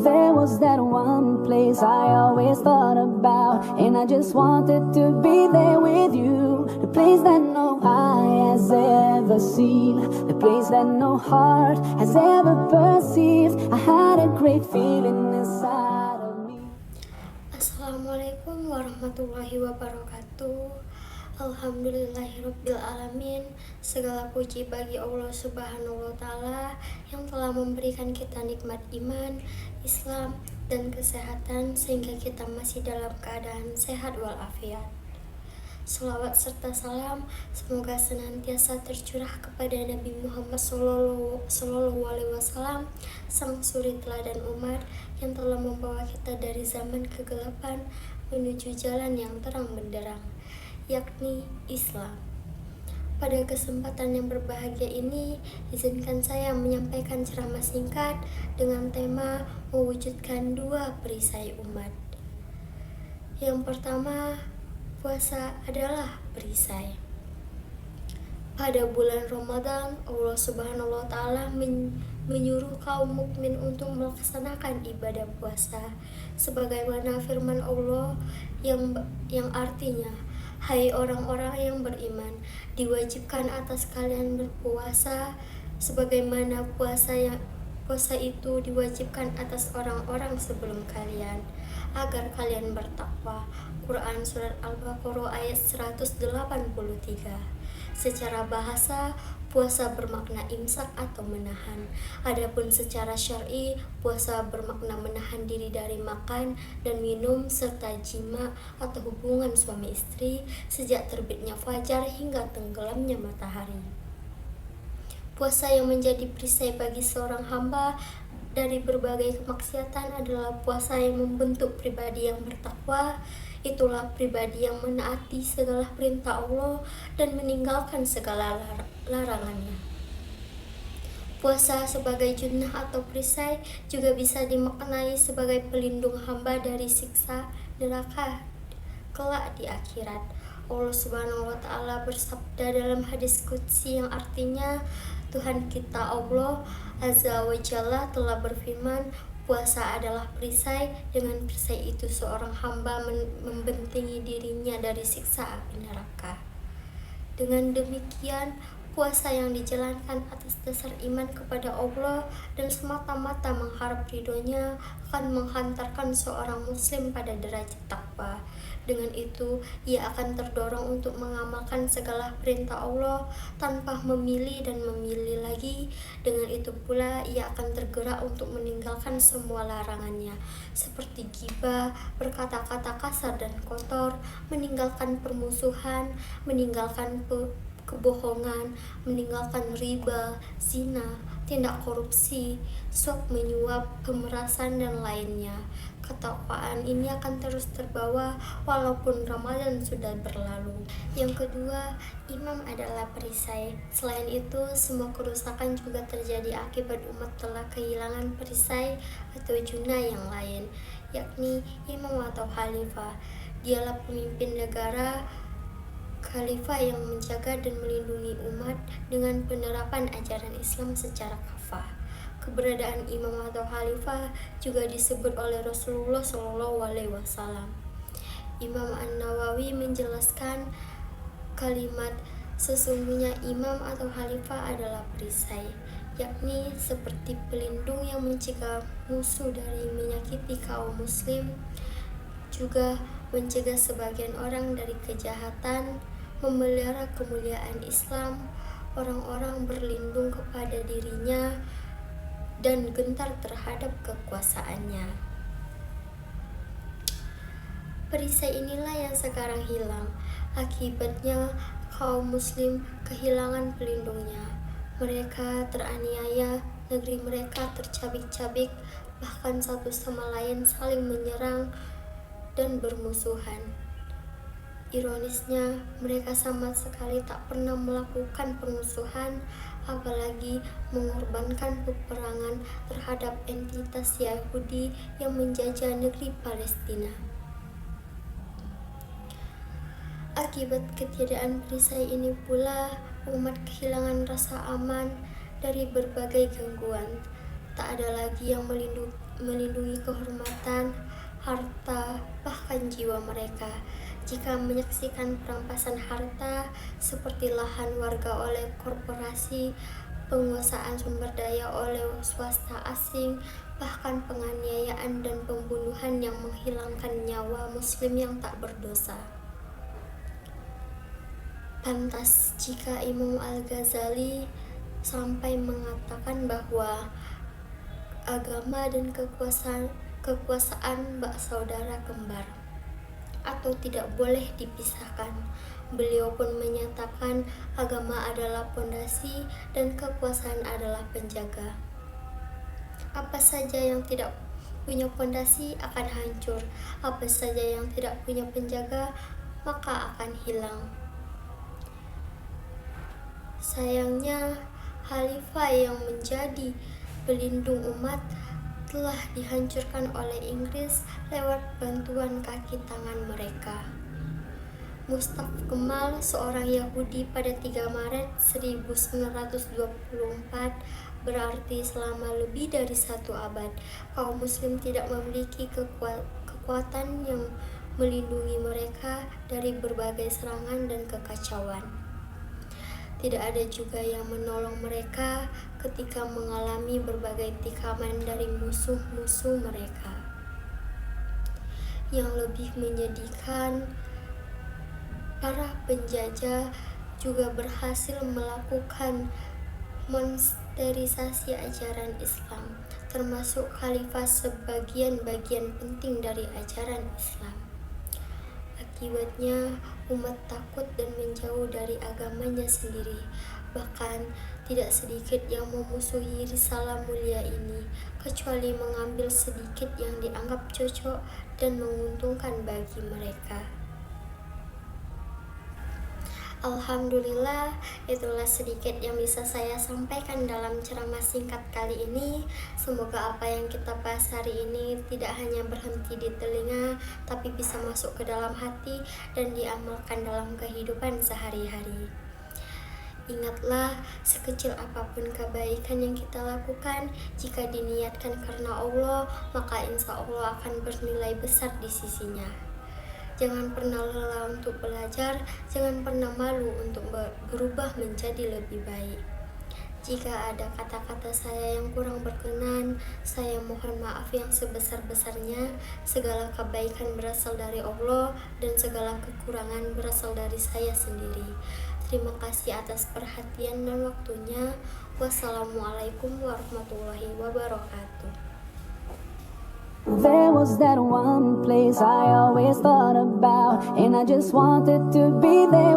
There was that one place I always thought about, and I just wanted to be there with you. The place that no eye has ever seen, the place that no heart has ever perceived. I had a great feeling inside of me. Assalamualaikum warahmatullahi wabarakatuh. Alhamdulillahirabbil alamin. Segala puji bagi Allah Subhanahu wa taala yang telah memberikan kita nikmat iman, Islam dan kesehatan sehingga kita masih dalam keadaan sehat walafiat. Salawat serta salam semoga senantiasa tercurah kepada Nabi Muhammad Sallallahu Alaihi Wasallam, sang suri teladan umat yang telah membawa kita dari zaman kegelapan menuju jalan yang terang benderang, yakni Islam. Pada kesempatan yang berbahagia ini, izinkan saya menyampaikan ceramah singkat dengan tema mewujudkan dua perisai umat. Yang pertama, puasa adalah perisai. Pada bulan Ramadan, Allah Subhanahu wa taala menyuruh kaum mukmin untuk melaksanakan ibadah puasa sebagaimana firman Allah yang artinya, hai orang-orang yang beriman, diwajibkan atas kalian berpuasa sebagaimana puasa itu diwajibkan atas orang-orang sebelum kalian, agar kalian bertakwa. Quran Surat Al-Baqarah ayat 183. Secara bahasa, puasa bermakna imsak atau menahan. Adapun secara syar'i, puasa bermakna menahan diri dari makan dan minum serta jima atau hubungan suami istri sejak terbitnya fajar hingga tenggelamnya matahari. Puasa yang menjadi perisai bagi seorang hamba dari berbagai kemaksiatan adalah puasa yang membentuk pribadi yang bertakwa. Itulah pribadi yang menaati segala perintah Allah dan meninggalkan segala larangannya. Puasa sebagai junnah atau perisai juga bisa dimaknai sebagai pelindung hamba dari siksa neraka kelak di akhirat. Allah Subhanahu wa taala bersabda dalam hadis qudsi yang artinya, Tuhan kita Allah Azza wa Jalla telah berfirman, puasa adalah perisai. Dengan perisai itu seorang hamba membentengi dirinya dari siksa api neraka. Dengan demikian, puasa yang dijalankan atas dasar iman kepada Allah dan semata-mata mengharap ridhonya akan menghantarkan seorang muslim pada derajat takwa. Dengan itu, ia akan terdorong untuk mengamalkan segala perintah Allah tanpa memilih dan memilih lagi. Dengan itu pula, ia akan tergerak untuk meninggalkan semua larangannya, seperti ghibah, berkata-kata kasar dan kotor, meninggalkan permusuhan, meninggalkan kebohongan, meninggalkan riba, zina, tindak korupsi, suap menyuap, pemerasan, dan lainnya. Ketakwaan ini akan terus terbawa walaupun Ramadan sudah berlalu. Yang kedua, imam adalah perisai. Selain itu, semua kerusakan juga terjadi akibat umat telah kehilangan perisai atau junnah yang lain, yakni imam atau khalifah. Dialah pemimpin negara, khalifah yang menjaga dan melindungi umat dengan penerapan ajaran Islam secara kafah. Keberadaan imam atau khalifah juga disebut oleh Rasulullah SAW. Imam An-Nawawi menjelaskan kalimat sesungguhnya imam atau khalifah adalah perisai, yakni seperti pelindung yang mencegah musuh dari menyakiti kaum muslim, juga mencegah sebagian orang dari kejahatan, memelihara kemuliaan Islam, orang-orang berlindung kepada dirinya, dan gentar terhadap kekuasaannya. Perisai inilah yang sekarang hilang. Akibatnya kaum muslim kehilangan pelindungnya. Mereka teraniaya, negeri mereka tercabik-cabik, bahkan satu sama lain saling menyerang dan bermusuhan. Ironisnya, mereka sama sekali tak pernah melakukan permusuhan, apalagi mengorbankan peperangan terhadap entitas Yahudi yang menjajah negeri Palestina. Akibat ketiadaan perisai ini pula, umat kehilangan rasa aman dari berbagai gangguan. Tak ada lagi yang melindungi kehormatan, harta, bahkan jiwa mereka. Jika menyaksikan perampasan harta seperti lahan warga oleh korporasi, penguasaan sumber daya oleh swasta asing, bahkan penganiayaan dan pembunuhan yang menghilangkan nyawa muslim yang tak berdosa. Pantas jika Imam Al-Ghazali sampai mengatakan bahwa agama dan kekuasaan bak saudara kembar atau tidak boleh dipisahkan. Beliau pun menyatakan agama adalah pondasi dan kekuasaan adalah penjaga. Apa saja yang tidak punya pondasi akan hancur, apa saja yang tidak punya penjaga maka akan hilang. Sayangnya, khalifah yang menjadi pelindung umat telah dihancurkan oleh Inggris lewat bantuan kaki tangan mereka. Mustafa Kemal, seorang Yahudi pada 3 Maret 1924, berarti selama lebih dari 1 abad, kaum muslim tidak memiliki kekuatan yang melindungi mereka dari berbagai serangan dan kekacauan. Tidak ada juga yang menolong mereka ketika mengalami berbagai tikaman dari musuh-musuh mereka. Yang lebih menyedihkan, para penjajah juga berhasil melakukan monsterisasi ajaran Islam, termasuk khalifah sebagian-bagian penting dari ajaran Islam. Akibatnya, umat takut dan menjauh dari agamanya sendiri. Bahkan, tidak sedikit yang memusuhi risalah mulia ini, kecuali mengambil sedikit yang dianggap cocok dan menguntungkan bagi mereka. Alhamdulillah, itulah sedikit yang bisa saya sampaikan dalam ceramah singkat kali ini. Semoga apa yang kita bahas hari ini tidak hanya berhenti di telinga, tapi bisa masuk ke dalam hati dan diamalkan dalam kehidupan sehari-hari. Ingatlah, sekecil apapun kebaikan yang kita lakukan, jika diniatkan karena Allah, maka insya Allah akan bernilai besar di sisinya. Jangan pernah lelah untuk belajar, jangan pernah malu untuk berubah menjadi lebih baik. Jika ada kata-kata saya yang kurang berkenan, saya mohon maaf yang sebesar-besarnya. Segala kebaikan berasal dari Allah dan segala kekurangan berasal dari saya sendiri. Terima kasih atas perhatian dan waktunya. Wassalamualaikum warahmatullahi wabarakatuh. There was that one place I always thought about, and I just wanted to be there